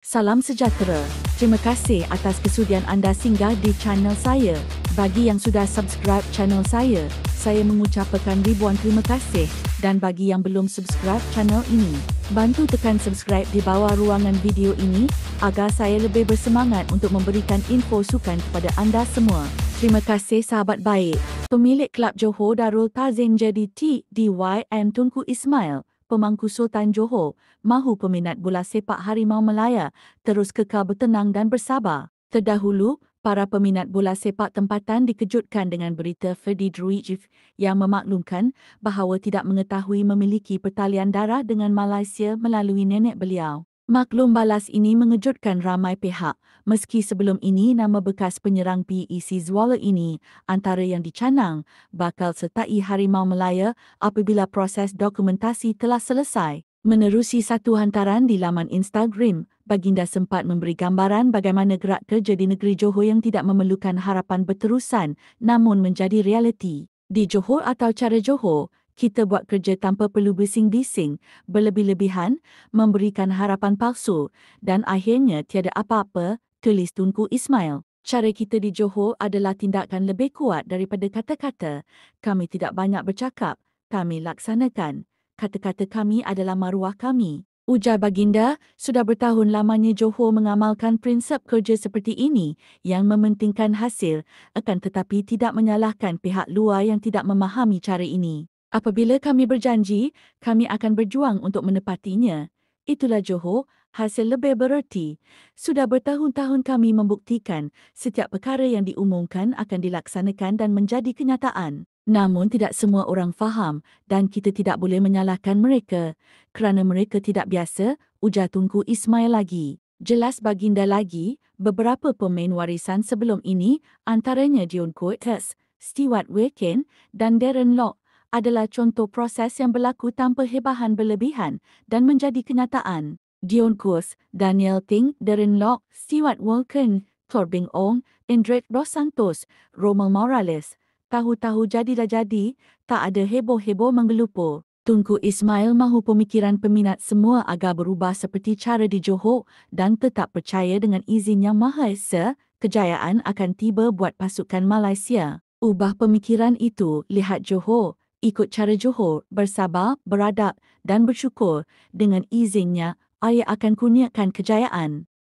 Salam sejahtera. Terima kasih atas kesudian anda singgah di channel saya. Bagi yang sudah subscribe channel saya mengucapkan ribuan terima kasih. Dan bagi yang belum subscribe channel ini, bantu tekan subscribe di bawah ruangan video ini agar saya lebih bersemangat untuk memberikan info sukan kepada anda semua. Terima kasih sahabat baik. Pemilik Kelab Johor Darul Ta'zim jadi TDYM Tunku Ismail, Pemangku Sultan Johor, mahu peminat bola sepak Harimau Melaya terus kekal bertenang dan bersabar. Terdahulu, para peminat bola sepak tempatan dikejutkan dengan berita Ferdi Druijif yang memaklumkan bahawa tidak mengetahui memiliki pertalian darah dengan Malaysia melalui nenek beliau. Maklum balas ini mengejutkan ramai pihak, meski sebelum ini nama bekas penyerang PEC Zwala ini antara yang dicanang bakal sertai Harimau Melaya apabila proses dokumentasi telah selesai. Menerusi satu hantaran di laman Instagram, baginda sempat memberi gambaran bagaimana gerak kerja di negeri Johor yang tidak memerlukan harapan berterusan namun menjadi realiti. Di Johor atau cara Johor, kita buat kerja tanpa perlu bising-bising, berlebih-lebihan, memberikan harapan palsu dan akhirnya tiada apa-apa, tulis Tunku Ismail. Cara kita di Johor adalah tindakan lebih kuat daripada kata-kata. Kami tidak banyak bercakap, kami laksanakan. Kata-kata kami adalah maruah kami. Ujar baginda, sudah bertahun lamanya Johor mengamalkan prinsip kerja seperti ini yang mementingkan hasil, akan tetapi tidak menyalahkan pihak luar yang tidak memahami cara ini. Apabila kami berjanji, kami akan berjuang untuk menepatinya. Itulah Johor, hasil lebih bererti. Sudah bertahun-tahun kami membuktikan setiap perkara yang diumumkan akan dilaksanakan dan menjadi kenyataan. Namun tidak semua orang faham dan kita tidak boleh menyalahkan mereka kerana mereka tidak biasa, ujar Tunku Ismail lagi. Jelas baginda lagi, beberapa pemain warisan sebelum ini antaranya Dion Coates, Stewart Wilkin dan Darren Lock adalah contoh proses yang berlaku tanpa hebahan berlebihan dan menjadi kenyataan. Dion Coates, Daniel Ting, Darren Lock, Stewart Wilkin, Corbin Ong, Indrek Dos Santos, Romel Morales. Tahu-tahu jadilah jadi, tak ada heboh-heboh menggelupur. Tunku Ismail mahu pemikiran peminat semua agar berubah seperti cara di Johor dan tetap percaya dengan izin Yang Maha Esa, kejayaan akan tiba buat pasukan Malaysia. Ubah pemikiran itu, lihat Johor, ikut cara Johor, bersabar, beradab dan bersyukur. Dengan izinnya, ayah akan kurniakan kejayaan.